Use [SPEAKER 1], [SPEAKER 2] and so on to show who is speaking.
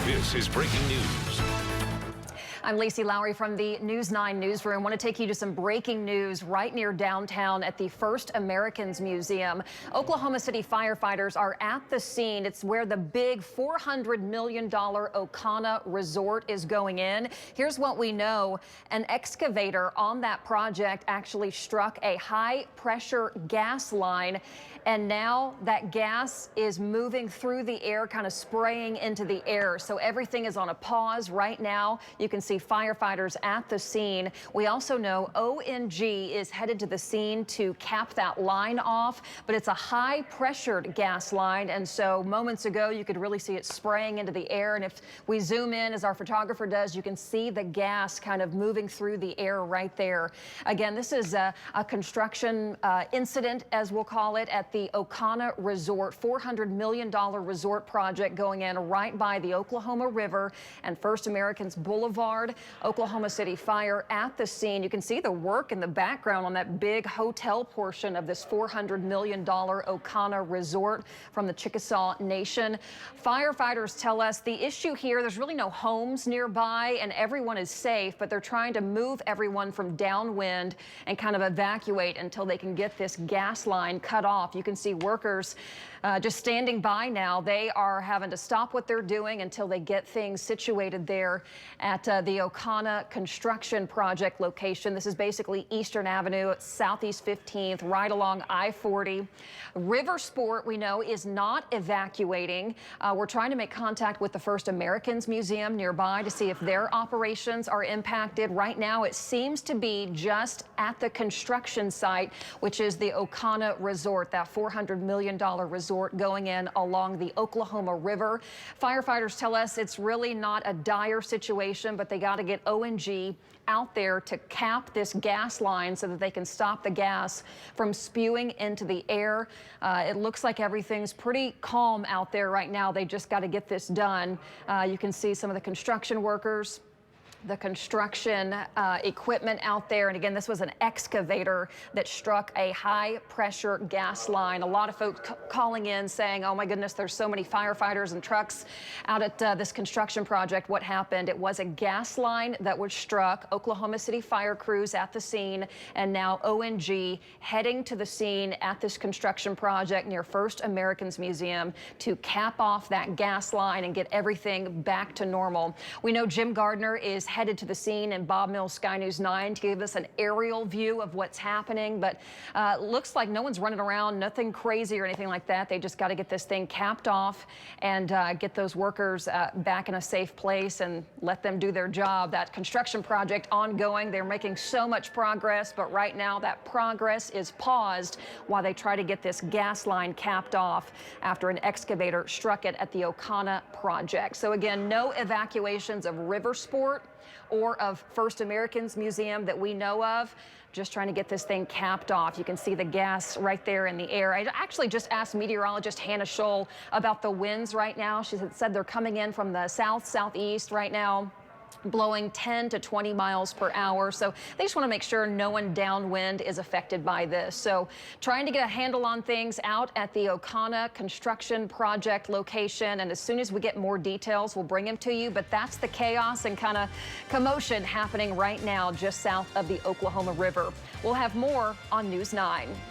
[SPEAKER 1] This is breaking news.
[SPEAKER 2] I'm Lacey Lowry from the News 9 newsroom. I want to take you to some breaking news right near downtown at the First Americans Museum. Oklahoma City firefighters are at the scene. It's where the big $400 million Ocana resort is going in. Here's what we know. An excavator on that project actually struck a high pressure gas line, and now that gas is moving through the air, kind of spraying into the air. So everything is on a pause right now. You can see firefighters at the scene. We also know ONG is headed to the scene to cap that line off, but it's a high pressured gas line, and so moments ago you could really see it spraying into the air, and if we zoom in, as our photographer does, you can see the gas kind of moving through the air right there. Again, this is a construction incident, as we'll call it, at the Ocana Resort, $400 million resort project going in right by the Oklahoma River and First Americans Boulevard. Oklahoma City Fire at the scene. You can see the work in the background on that big hotel portion of this $400 million Ocana resort from the Chickasaw Nation. Firefighters tell us the issue here, there's really no homes nearby and everyone is safe, but they're trying to move everyone from downwind and kind of evacuate until they can get this gas line cut off. You can see workers just standing by now. They are having to stop what they're doing until they get things situated there at the Ocana construction project location. This is basically Eastern Avenue, Southeast 15th, right along I-40. River Sport, we know, is not evacuating. We're trying to make contact with the First Americans Museum nearby to see if their operations are impacted. Right now, it seems to be just at the construction site, which is the Ocana Resort, that $400 million resort going in along the Oklahoma River. Firefighters tell us it's really not a dire situation, but they got to get ONG out there to cap this gas line so that they can stop the gas from spewing into the air. It looks like everything's pretty calm out there right now. They just got to get this done. You can see some of the construction workers, the construction equipment out there. And again, this was an excavator that struck a high pressure gas line. A lot of folks calling in saying, oh my goodness, there's so many firefighters and trucks out at this construction project. What happened? It was a gas line that was struck. Oklahoma City fire crews at the scene, and now ONG heading to the scene at this construction project near First Americans Museum to cap off that gas line and get everything back to normal. We know Jim Gardner is headed to the scene, and Bob Mills, Sky News 9, to give us an aerial view of what's happening, but looks like no one's running around, nothing crazy or anything like that. They just got to get this thing capped off and get those workers back in a safe place and let them do their job. That construction project ongoing. They're making so much progress, but right now that progress is paused while they try to get this gas line capped off after an excavator struck it at the Ocana project. So again, no evacuations of River Sport or of First Americans Museum that we know of. Just trying to get this thing capped off. You can see the gas right there in the air. I actually just asked meteorologist Hannah Scholl about the winds right now. She said they're coming in from the southeast right now, blowing 10 to 20 miles per hour. So they just want to make sure no one downwind is affected by this. So trying to get a handle on things out at the Ocana construction project location. And as soon as we get more details, we'll bring them to you. But that's the chaos and kind of commotion happening right now just south of the Oklahoma River. We'll have more on News 9.